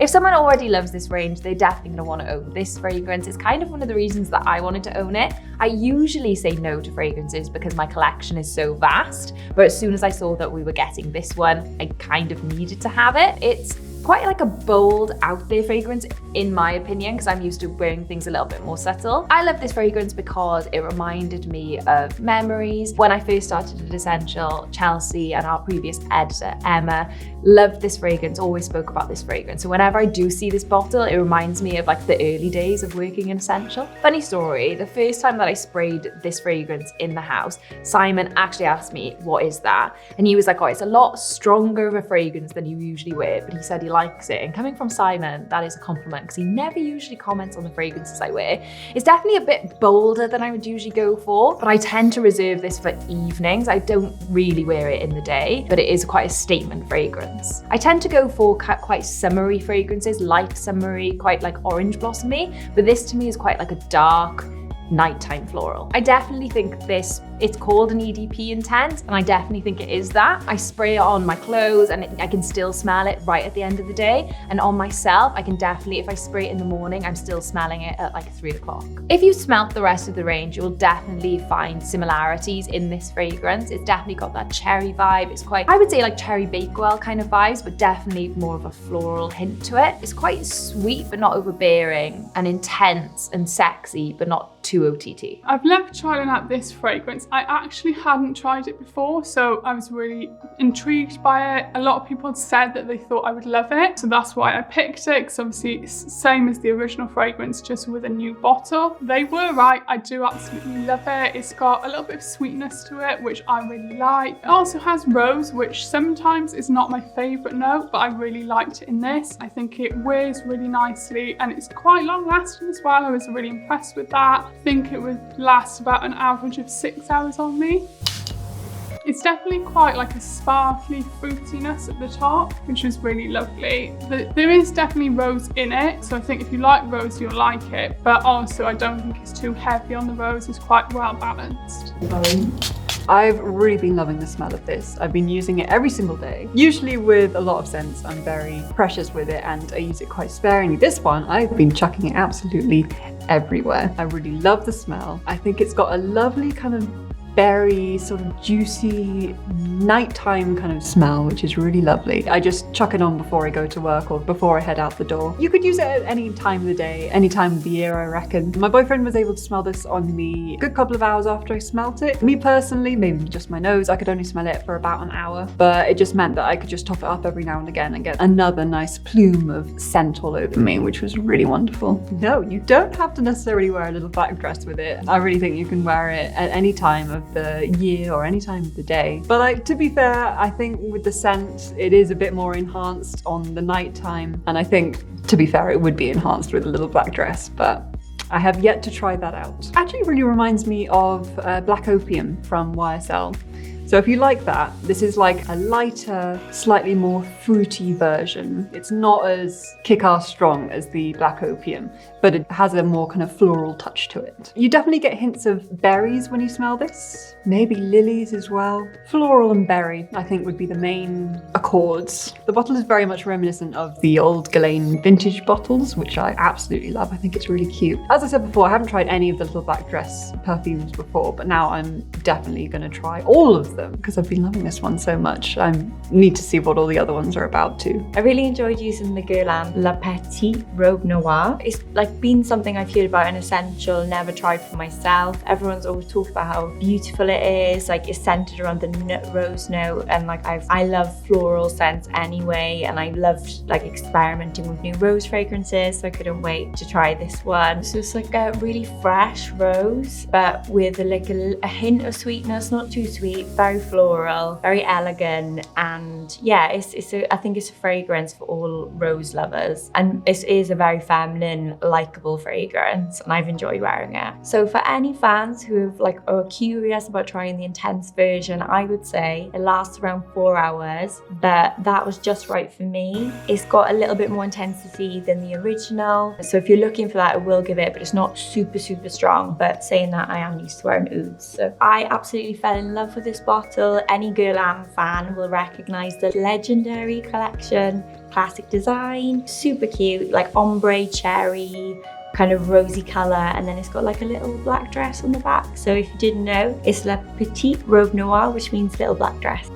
If someone already loves this range, they're definitely gonna wanna own this fragrance. It's kind of one of the reasons that I wanted to own it. I usually say no to fragrances because my collection is so vast, but as soon as I saw that we were getting this one, I kind of needed to have it. It's quite like a bold, out there fragrance in my opinion, because I'm used to wearing things a little bit more subtle. I love this fragrance because it reminded me of memories. When I first started at Essential, Chelsea and our previous editor, Emma, loved this fragrance, always spoke about this fragrance. So whenever I do see this bottle, it reminds me of like the early days of working in Essential. Funny story, the first time that I sprayed this fragrance in the house, Simon actually asked me, what is that? And he was like, oh, it's a lot stronger of a fragrance than you usually wear, but he said he likes it. And coming from Simon, that is a compliment because he never usually comments on the fragrances I wear. It's definitely a bit bolder than I would usually go for, but I tend to reserve this for evenings. I don't really wear it in the day, but it is quite a statement fragrance. I tend to go for quite summery fragrances, light summery, quite like orange blossomy, but this to me is quite like a dark, nighttime floral. I definitely think it's called an EDP Intense, and I definitely think it is that. I spray it on my clothes and I can still smell it right at the end of the day. And on myself, I can definitely, if I spray it in the morning, I'm still smelling it at like 3 o'clock. If you smelt the rest of the range, you'll definitely find similarities in this fragrance. It's definitely got that cherry vibe. It's quite, I would say like cherry bakewell kind of vibes, but definitely more of a floral hint to it. It's quite sweet, but not overbearing, and intense and sexy, but not too OTT. I've loved trying out this fragrance. I actually hadn't tried it before, so I was really intrigued by it. A lot of people had said that they thought I would love it, so that's why I picked it, because obviously it's the same as the original fragrance, just with a new bottle. They were right, I do absolutely love it. It's got a little bit of sweetness to it, which I really like. It also has rose, which sometimes is not my favourite note, but I really liked it in this. I think it wears really nicely, and it's quite long lasting as well. I was really impressed with that. I think it would last about an average of 6 hours on me. It's definitely quite like a sparkly fruitiness at the top, which is really lovely. There is definitely rose in it, so I think if you like rose, you'll like it. But also, I don't think it's too heavy on the rose. It's quite well balanced. I've really been loving the smell of this. I've been using it every single day. Usually with a lot of scents, I'm very precious with it and I use it quite sparingly. This one, I've been chucking it absolutely everywhere. I really love the smell. I think it's got a lovely kind of berry, sort of juicy, nighttime kind of smell, which is really lovely. I just chuck it on before I go to work or before I head out the door. You could use it at any time of the day, any time of the year, I reckon. My boyfriend was able to smell this on me a good couple of hours after I smelt it. Me personally, maybe just my nose, I could only smell it for about an hour, but it just meant that I could just top it up every now and again and get another nice plume of scent all over me, which was really wonderful. No, you don't have to necessarily wear a little black dress with it. I really think you can wear it at any time of the year or any time of the day. But like, to be fair, I think with the scent, it is a bit more enhanced on the nighttime. And I think, to be fair, it would be enhanced with a little black dress, but I have yet to try that out. Actually, it really reminds me of Black Opium from YSL. So if you like that, this is like a lighter, slightly more fruity version. It's not as kick-ass strong as the Black Opium, but it has a more kind of floral touch to it. You definitely get hints of berries when you smell this, maybe lilies as well. Floral and berry, I think, would be the main accords. The bottle is very much reminiscent of the old Guerlain vintage bottles, which I absolutely love. I think it's really cute. As I said before, I haven't tried any of the little black dress perfumes before, but now I'm definitely gonna try all of them because I've been loving this one so much. I need to see what all the other ones are about too. I really enjoyed using the GUERLAIN La Petite Robe Noire. It's like been something I've heard about in Essential, never tried for myself. Everyone's always talked about how beautiful it is. Like, it's centered around the rose note, and like I love floral scents anyway, and I loved like experimenting with new rose fragrances, so I couldn't wait to try this one. So it's like a really fresh rose, but with a hint of sweetness, not too sweet, very floral, very elegant, and yeah, I think it's a fragrance for all rose lovers, and it is a very feminine, likable fragrance, and I've enjoyed wearing it. So for any fans who have are curious about trying the intense version, I would say it lasts around 4 hours, but that was just right for me. It's got a little bit more intensity than the original, so if you're looking for that, I will give it, but it's not super strong. But saying that, I am used to wearing ouds, so I absolutely fell in love with this bottle. bottle. Any Guerlain fan will recognize the legendary collection, classic design, super cute, like ombre cherry, kind of rosy color, and then it's got like a little black dress on the back. So if you didn't know, it's La Petite Robe Noire, which means little black dress.